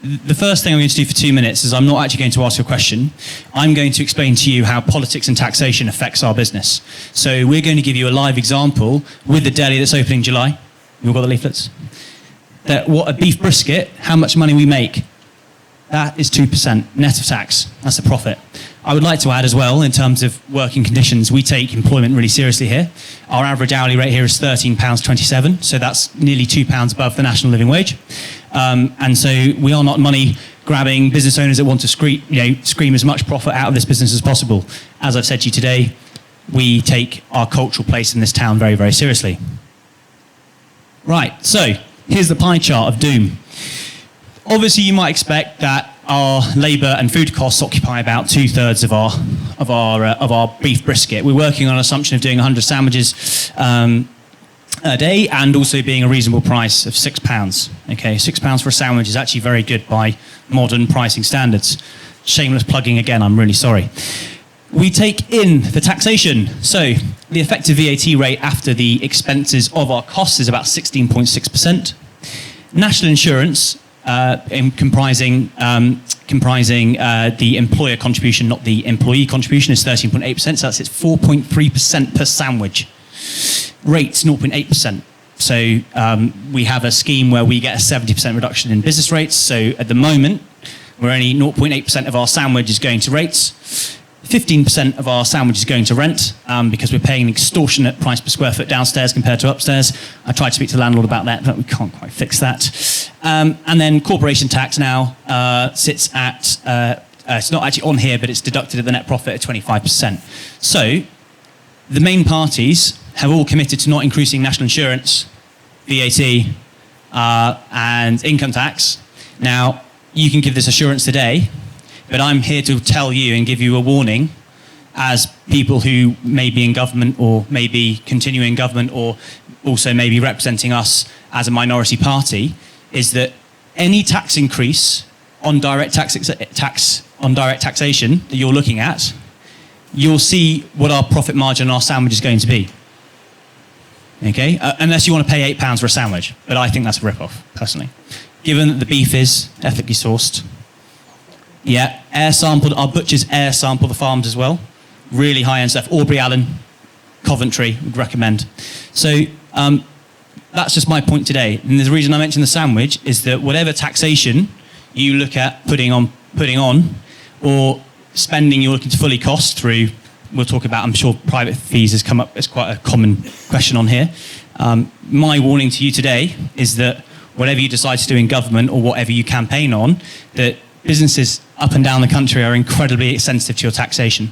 the first thing I'm going to do for 2 minutes is I'm not actually going to ask you a question. I'm going to explain to you how politics and taxation affects our business. So we're going to give you a live example with the deli that's opening in July. You've all got the leaflets? That what a beef brisket, how much money we make, that is 2% net of tax. That's the profit. I would like to add as well, in terms of working conditions, we take employment really seriously here. Our average hourly rate here is £13.27, so that's nearly £2 above the national living wage. And so we are not money-grabbing business owners that want to scream as much profit out of this business as possible. As I've said to you today, we take our cultural place in this town very, very seriously. Right, so here's the pie chart of doom. Obviously, you might expect that our labour and food costs occupy about 2/3 of our beef brisket. We're working on an assumption of doing 100 sandwiches a day, and also being a reasonable price of £6. Okay, £6 for a sandwich is actually very good by modern pricing standards. Shameless plugging again. I'm really sorry. We take in the taxation. So the effective VAT rate after the expenses of our costs is about 16.6%. National insurance, comprising the employer contribution, not the employee contribution, is 13.8%. So that's 4.3% per sandwich. Rates 0.8%. So we have a scheme where we get a 70% reduction in business rates. So at the moment, we're only 0.8% of our sandwich is going to rates. 15% of our sandwich is going to rent because we're paying an extortionate price per square foot downstairs compared to upstairs. I tried to speak to the landlord about that, but we can't quite fix that. And then corporation tax now sits at, it's not actually on here, but it's deducted at the net profit at 25%. So the main parties have all committed to not increasing national insurance, VAT, and income tax. Now, you can give this assurance today, but I'm here to tell you and give you a warning as people who may be in government or may be continuing in government or also may be representing us as a minority party, is that any tax increase on direct taxation that you're looking at, you'll see what our profit margin on our sandwich is going to be. Okay? Unless you want to pay £8 for a sandwich, but I think that's a rip-off, personally. Given that the beef is ethically sourced. Yeah, air sampled. Our butchers air sample the farms as well. Really high-end stuff. Aubrey Allen, Coventry, would recommend. So that's just my point today. And the reason I mentioned the sandwich is that whatever taxation you look at putting on, or spending you're looking to fully cost through, we'll talk about, I'm sure private fees has come up as quite a common question on here. My warning to you today is that whatever you decide to do in government or whatever you campaign on, that businesses up and down the country are incredibly sensitive to your taxation.